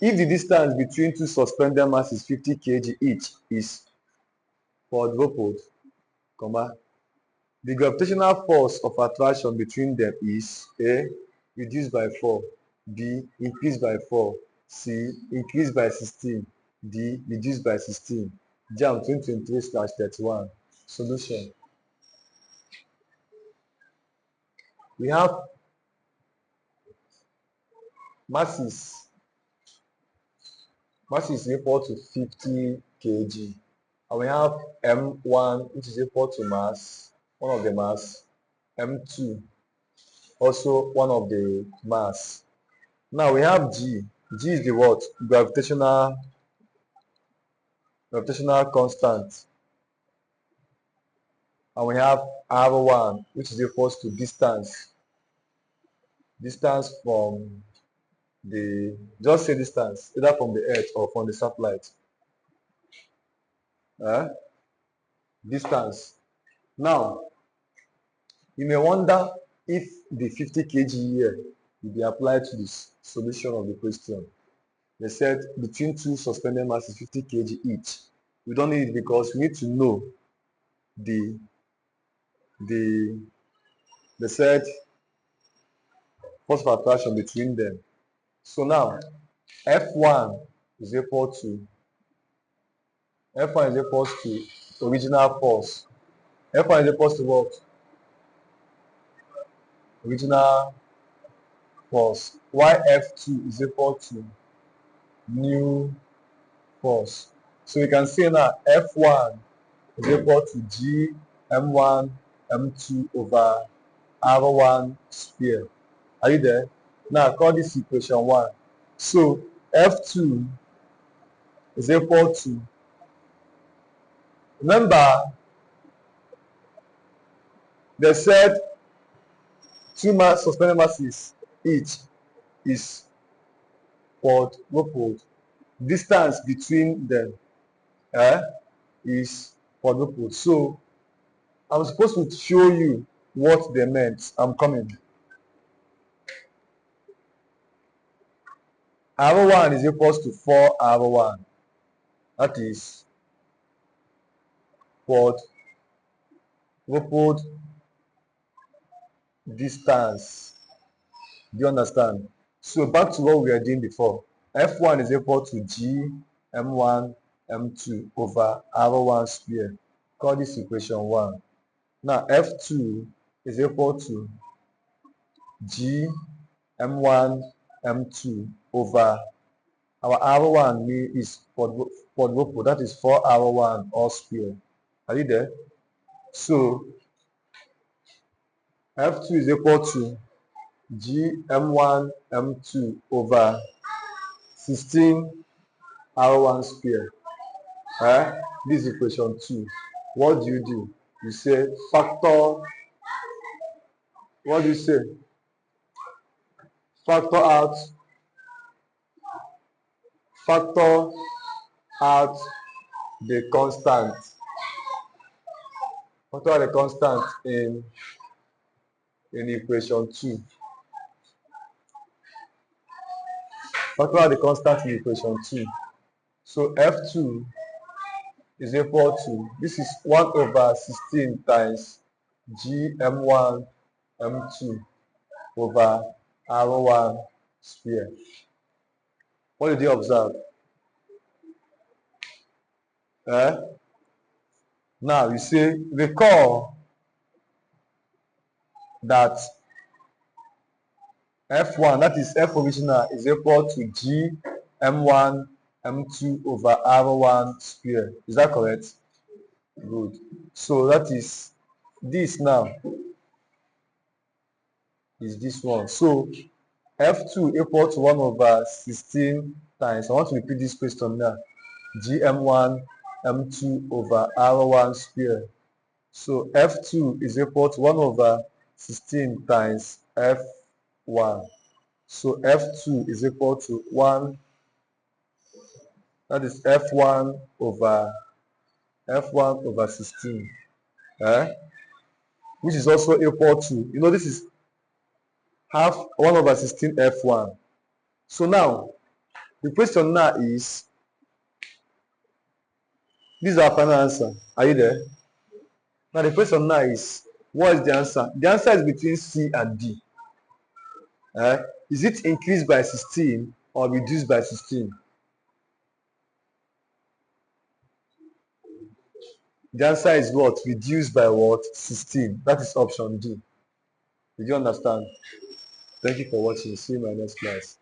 If the distance between two suspended masses 50 kg each is quadrupled, the gravitational force of attraction between them is A. Reduced by 4, B. Increased by 4, C. Increased by 16, D. Reduced by 16. JAM 2023/31. Solution. We have masses. Mass is equal to 50 kg. And we have M1, which is equal to mass, one of the mass, M2, also one of the mass. Now we have G. G is the what? Gravitational constant. And we have R1, which is equal to distance. Distance from the, just say distance, either from the Earth or from the satellite. Distance. Now, you may wonder if the 50 kg here will be applied to the solution of the question. They said between two suspended masses 50 kg each. We don't need it because we need to know the said force of attraction between them. So now F1 is equal to original force. F1 is equal to what? Original force. While F2 is equal to new force. So we can say now F1 is equal to G M1 M2 over R1 square. Are you there? Now call this equation 1. So F2 is equal to, remember they said two suspended masses each is quadrupled. Distance between them is quadrupled. So I'm supposed to show you what they meant. I'm coming. R1 is equal to 4R1. That is quadrupled distance. Do you understand? So back to what we were doing before. F1 is equal to G M1 M2 over R1 square. Call this equation 1. Now F2 is equal to G M1 M2 over our R1 is quadruple. That is 4R1 all square. Are you there? So F2 is equal to G M1 M2 over 16R1 square. This is equation 2. What do? You say factor. What do you say? Factor out the constant. Factor out the constant in equation 2. Factor out the constant in equation 2. So F2 is equal to, this is 1 over 16 times G M1 M2 over R1 square. What did you observe? Now you see, recall that F1, that is F original, is equal to G M1 M2 over R1 square. Is that correct? Good. So that is this now. Is this one. So F2 equal to 1 over 16 times. I want to repeat this question now. GM1 M2 over R1 square. So F2 is equal to 1 over 16 times F1. So F2 is equal to 1. That is F1 over 16. Which is also equal to, this is half 1 over 16 F1. So now, The question now is, this is our final answer. Are you there? Now the question now is, what is the answer? The answer is between C and D. Is it increased by 16 or reduced by 16? The answer is what? Reduced by what? 16. That is option D. Did you understand? Thank you for watching. See you in my next class.